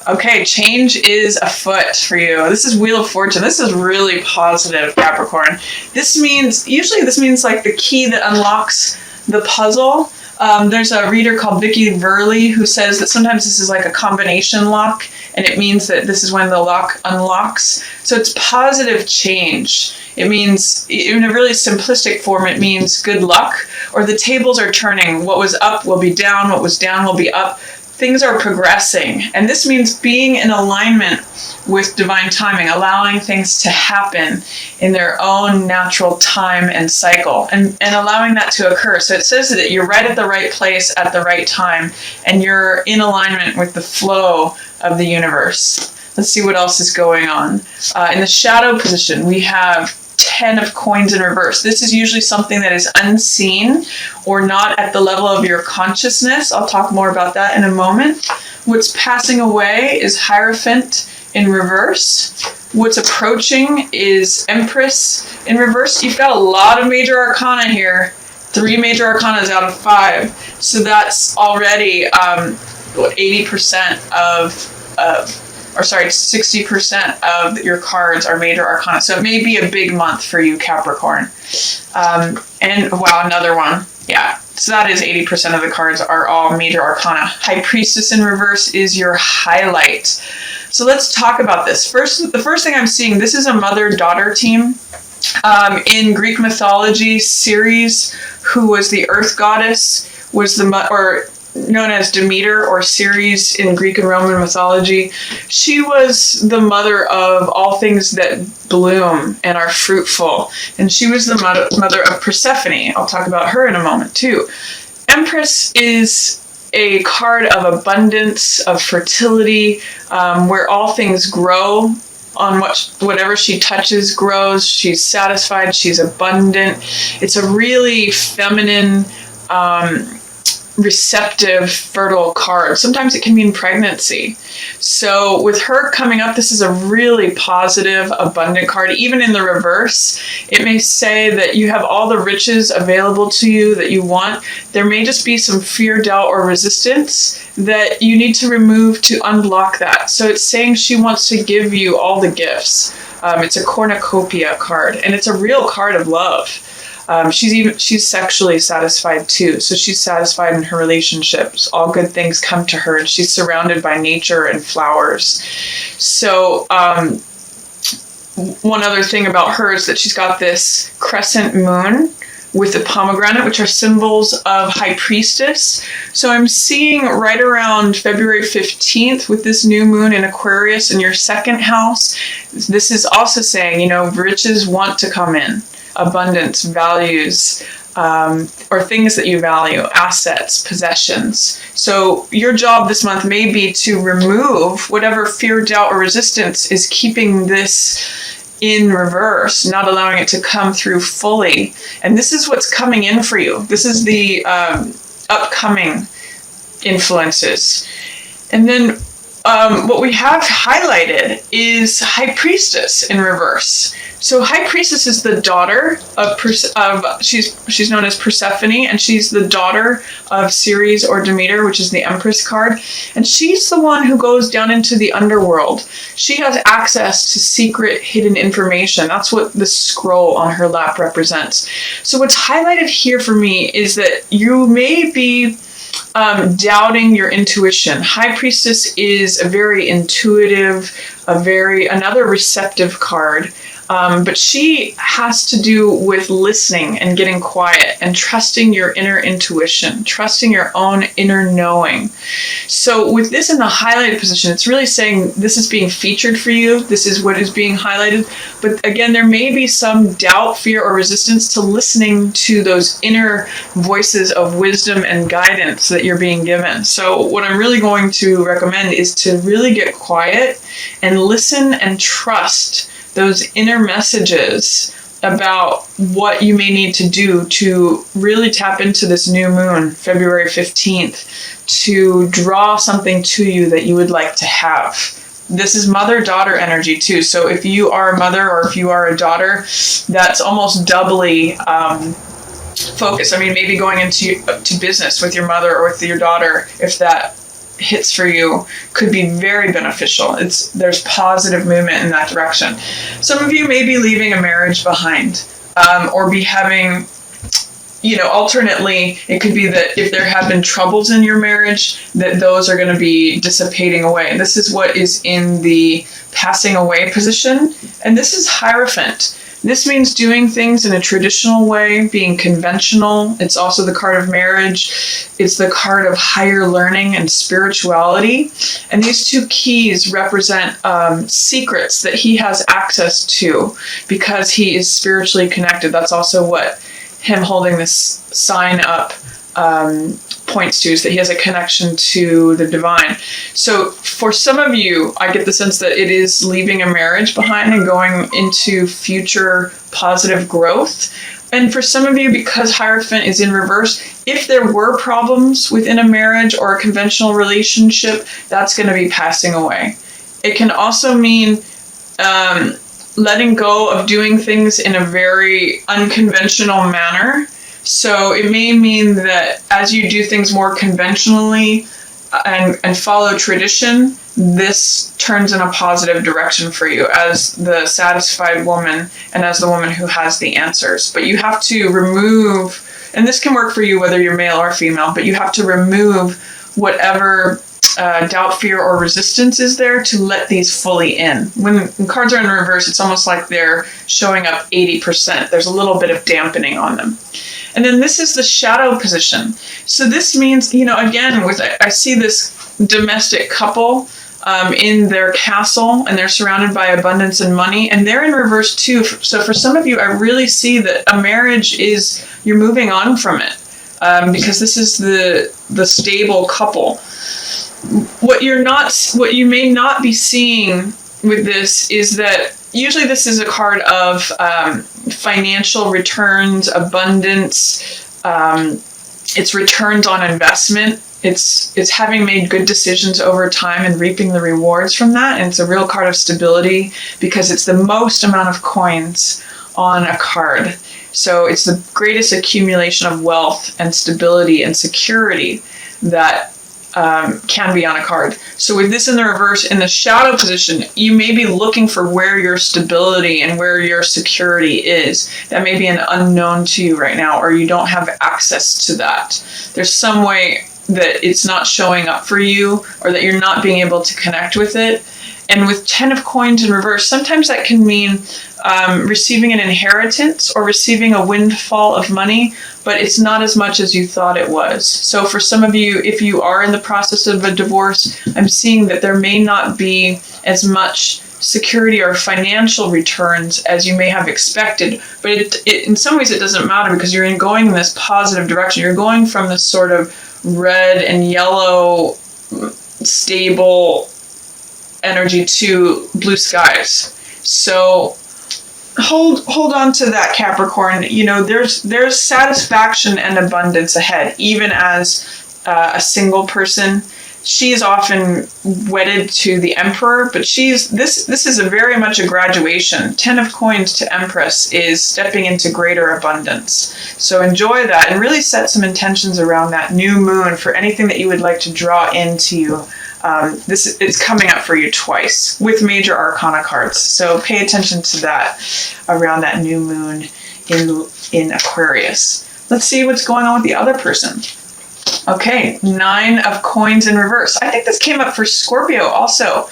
Okay, change is afoot for you. This is Wheel of Fortune. This is really positive, Capricorn. This means like the key that unlocks the puzzle. There's a reader called Vicky Verley who says that sometimes this is like a combination lock, and it means that this is when the lock unlocks. So it's positive change. It means, in a really simplistic form, it means good luck, or the tables are turning. What was up will be down, what was down will be up. Things are progressing, and this means being in alignment with divine timing, allowing things to happen in their own natural time and cycle, and allowing that to occur. So it says that you're right at the right place at the right time, and you're in alignment with the flow of the universe. Let's see what else is going on. In the shadow position, we have 10 of coins in reverse. This is usually something that is unseen or not at the level of your consciousness. I'll talk more about that in a moment. What's passing away is Hierophant in reverse. What's approaching is Empress in reverse. You've got a lot of major arcana here. 3 major arcanas out of 5. So that's already 60% of your cards are major arcana. So it may be a big month for you, Capricorn. And wow, another one. Yeah. So that is 80% of the cards are all major arcana. High Priestess in reverse is your highlight. So let's talk about this. The first thing I'm seeing, this is a mother-daughter team. In Greek mythology, Ceres, who was the earth goddess, was known as Demeter or Ceres in Greek and Roman mythology. She was the mother of all things that bloom and are fruitful. And she was the mother of Persephone. I'll talk about her in a moment too. Empress is a card of abundance, of fertility, where all things grow. On whatever she touches grows. She's satisfied. She's abundant. It's a really feminine, receptive, fertile card. Sometimes it can mean pregnancy. So with her coming up, this is a really positive, abundant card. Even in the reverse, it may say that you have all the riches available to you that you want. There may just be some fear, doubt, or resistance that you need to remove to unblock that. So it's saying she wants to give you all the gifts. It's a cornucopia card, and it's a real card of love. She's sexually satisfied too. So she's satisfied in her relationships. All good things come to her, and she's surrounded by nature and flowers. So, one other thing about her is that she's got this crescent moon with the pomegranate, which are symbols of High Priestess. So I'm seeing right around February 15th with this new moon in Aquarius in your second house. This is also saying, riches want to come in. Abundance, values, or things that you value, assets, possessions. So your job this month may be to remove whatever fear, doubt, or resistance is keeping this in reverse, not allowing it to come through fully. And this is what's coming in for you. This is the upcoming influences. And then what we have highlighted is High Priestess in reverse. So High Priestess is the daughter of she's known as Persephone, and she's the daughter of Ceres or Demeter, which is the Empress card. And she's the one who goes down into the underworld. She has access to secret hidden information. That's what the scroll on her lap represents. So what's highlighted here for me is that you may be doubting your intuition. High Priestess is a very intuitive, another receptive card. But she has to do with listening and getting quiet and trusting your inner intuition, trusting your own inner knowing. So with this in the highlighted position, it's really saying this is being featured for you. This is what is being highlighted. But again, there may be some doubt, fear, or resistance to listening to those inner voices of wisdom and guidance that you're being given. So what I'm really going to recommend is to really get quiet and listen and trust those inner messages about what you may need to do to really tap into this new moon, February 15th, to draw something to you that you would like to have. This is mother-daughter energy too. So if you are a mother or if you are a daughter, that's almost doubly focused. I mean, maybe going into business with your mother or with your daughter, if that hits for you could be very beneficial. There's positive movement in that direction. Some of you may be leaving a marriage behind, or be having, alternately, it could be that if there have been troubles in your marriage, that those are going to be dissipating away. This is what is in the passing away position. And this is Hierophant. This means doing things in a traditional way, being conventional. It's also the card of marriage. It's the card of higher learning and spirituality. And these two keys represent secrets that he has access to because he is spiritually connected. That's also what him holding this sign up points to, is that he has a connection to the divine. So for some of you, I get the sense that it is leaving a marriage behind and going into future positive growth. And for some of you, because Hierophant is in reverse, if there were problems within a marriage or a conventional relationship, that's going to be passing away. It can also mean letting go of doing things in a very unconventional manner. So it may mean that as you do things more conventionally and follow tradition, this turns in a positive direction for you as the satisfied woman and as the woman who has the answers. But you have to remove, and this can work for you whether you're male or female, but you have to remove whatever doubt, fear, or resistance is there to let these fully in. When cards are in reverse, it's almost like they're showing up 80%. There's a little bit of dampening on them. And then this is the shadow position. So this means, again, I see this domestic couple in their castle, and they're surrounded by abundance and money, and they're in reverse too. So for some of you, I really see that a marriage is, you're moving on from it, because this is the stable couple. What you may not be seeing with this is that usually this is a card of financial returns, abundance. It's returns on investment. It's having made good decisions over time and reaping the rewards from that. And it's a real card of stability because it's the most amount of coins on a card. So it's the greatest accumulation of wealth and stability and security that can be on a card. So with this in the reverse, in the shadow position, you may be looking for where your stability and where your security is. That may be an unknown to you right now, or you don't have access to that. There's some way that it's not showing up for you, or that you're not being able to connect with it. And with 10 of coins in reverse, sometimes that can mean receiving an inheritance or receiving a windfall of money, but it's not as much as you thought it was. So for some of you, if you are in the process of a divorce, I'm seeing that there may not be as much security or financial returns as you may have expected. But it in some ways, it doesn't matter because you're going in this positive direction. You're going from this sort of red and yellow stable energy to blue skies. So hold on to that, Capricorn. There's satisfaction and abundance ahead, even as a single person. She is often wedded to the Emperor, but this is a very much a graduation. 10 of coins to Empress is stepping into greater abundance. So enjoy that and really set some intentions around that new moon for anything that you would like to draw into you. It's coming up for you twice with major arcana cards. So pay attention to that around that new moon in Aquarius. Let's see what's going on with the other person. Okay, 9 of coins in reverse. I think this came up for Scorpio also.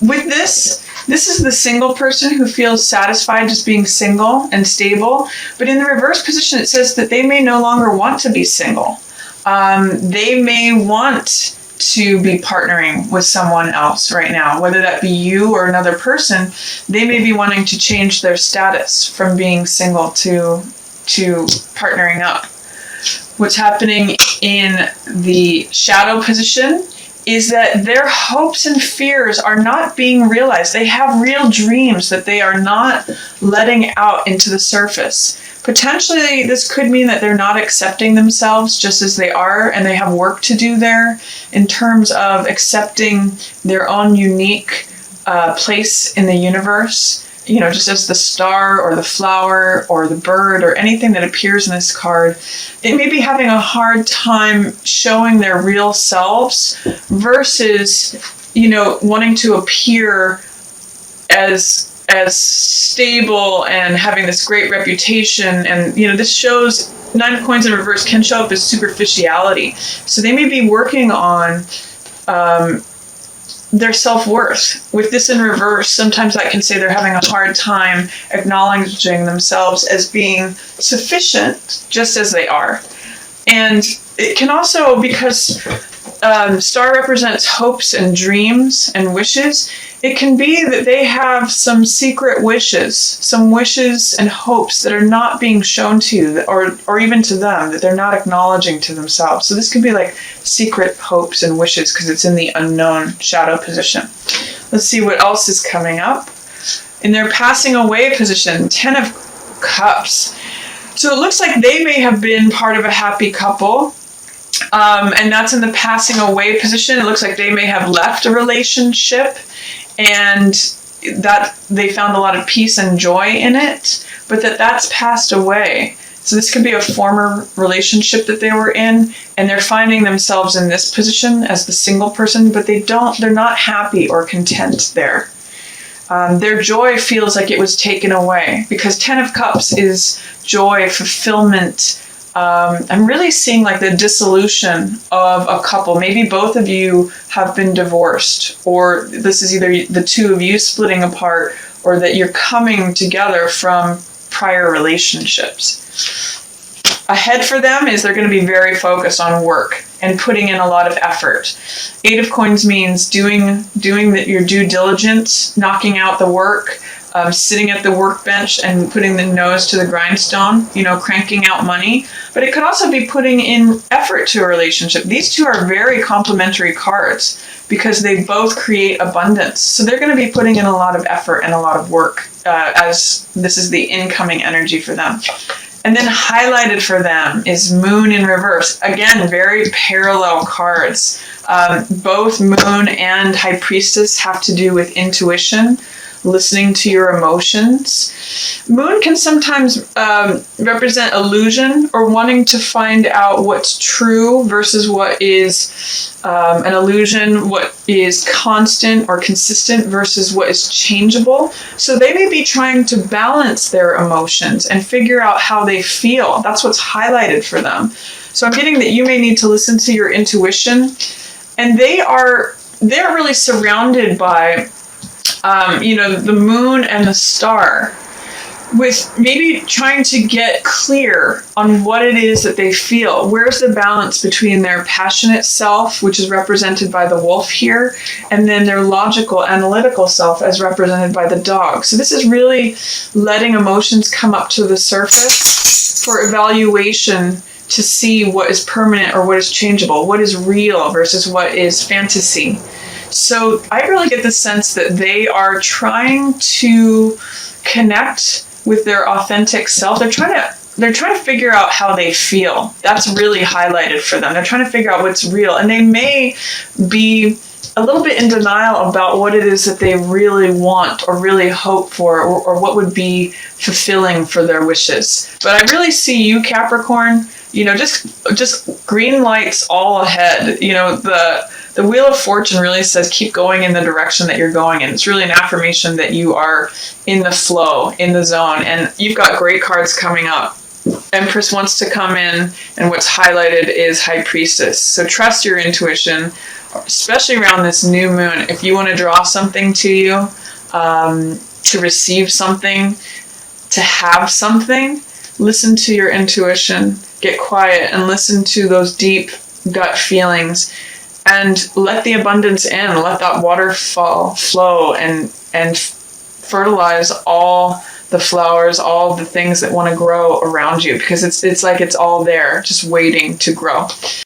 With this is the single person who feels satisfied just being single and stable. But in the reverse position, it says that they may no longer want to be single. They may want to be partnering with someone else right now, whether that be you or another person. They may be wanting to change their status from being single to partnering up. What's happening in the shadow position is that their hopes and fears are not being realized. They have real dreams that they are not letting out into the surface. Potentially, this could mean that they're not accepting themselves just as they are, and they have work to do there in terms of accepting their own unique place in the universe. just as the star or the flower or the bird or anything that appears in this card, they may be having a hard time showing their real selves versus, wanting to appear as stable and having this great reputation. And, this shows Nine of Coins in reverse can show up as superficiality. So they may be working on their self-worth. With this in reverse, sometimes that can say they're having a hard time acknowledging themselves as being sufficient just as they are. And it can also, because star represents hopes and dreams and wishes, it can be that they have some secret wishes, some wishes and hopes that are not being shown to you, or even to them, that they're not acknowledging to themselves. So this could be like secret hopes and wishes because it's in the unknown shadow position. Let's see what else is coming up. In their passing away position, 10 of Cups. So it looks like they may have been part of a happy couple. And that's in the passing away position. It looks like they may have left a relationship and that they found a lot of peace and joy in it, but that's passed away. So this could be a former relationship that they were in, and they're finding themselves in this position as the single person, but they're not happy or content there. Their joy feels like it was taken away because 10 of Cups is joy, fulfillment. I'm really seeing like the dissolution of a couple. Maybe both of you have been divorced, or this is either the two of you splitting apart, or that you're coming together from prior relationships. Ahead for them is they're going to be very focused on work and putting in a lot of effort. 8 of Coins means doing your due diligence, knocking out the work, sitting at the workbench and putting the nose to the grindstone, cranking out money. But it could also be putting in effort to a relationship. These two are very complementary cards because they both create abundance. So they're going to be putting in a lot of effort and a lot of work as this is the incoming energy for them. And then highlighted for them is Moon in reverse. Again, very parallel cards. Both Moon and High Priestess have to do with intuition, listening to your emotions. Moon can sometimes represent illusion or wanting to find out what's true versus what is an illusion, what is constant or consistent versus what is changeable. So they may be trying to balance their emotions and figure out how they feel. That's what's highlighted for them. So I'm getting that you may need to listen to your intuition, and they're really surrounded by the moon and the star, with maybe trying to get clear on what it is that they feel. Where's the balance between their passionate self, which is represented by the wolf here, and then their logical, analytical self as represented by the dog. So this is really letting emotions come up to the surface for evaluation to see what is permanent or what is changeable, what is real versus what is fantasy. So I really get the sense that they are trying to connect with their authentic self. They're trying to figure out how they feel. That's really highlighted for them. They're trying to figure out what's real. And they may be a little bit in denial about what it is that they really want or really hope for, or what would be fulfilling for their wishes. But I really see you, Capricorn, just green lights all ahead. The Wheel of Fortune really says keep going in the direction that you're going in. It's really an affirmation that you are in the flow, in the zone, and you've got great cards coming up. Empress wants to come in, and what's highlighted is High Priestess. So trust your intuition, especially around this new moon. If you want to draw something to you, to receive something, to have something, listen to your intuition, get quiet, and listen to those deep gut feelings. And let the abundance in, let that waterfall flow and fertilize all the flowers, all the things that want to grow around you, because it's like it's all there, just waiting to grow.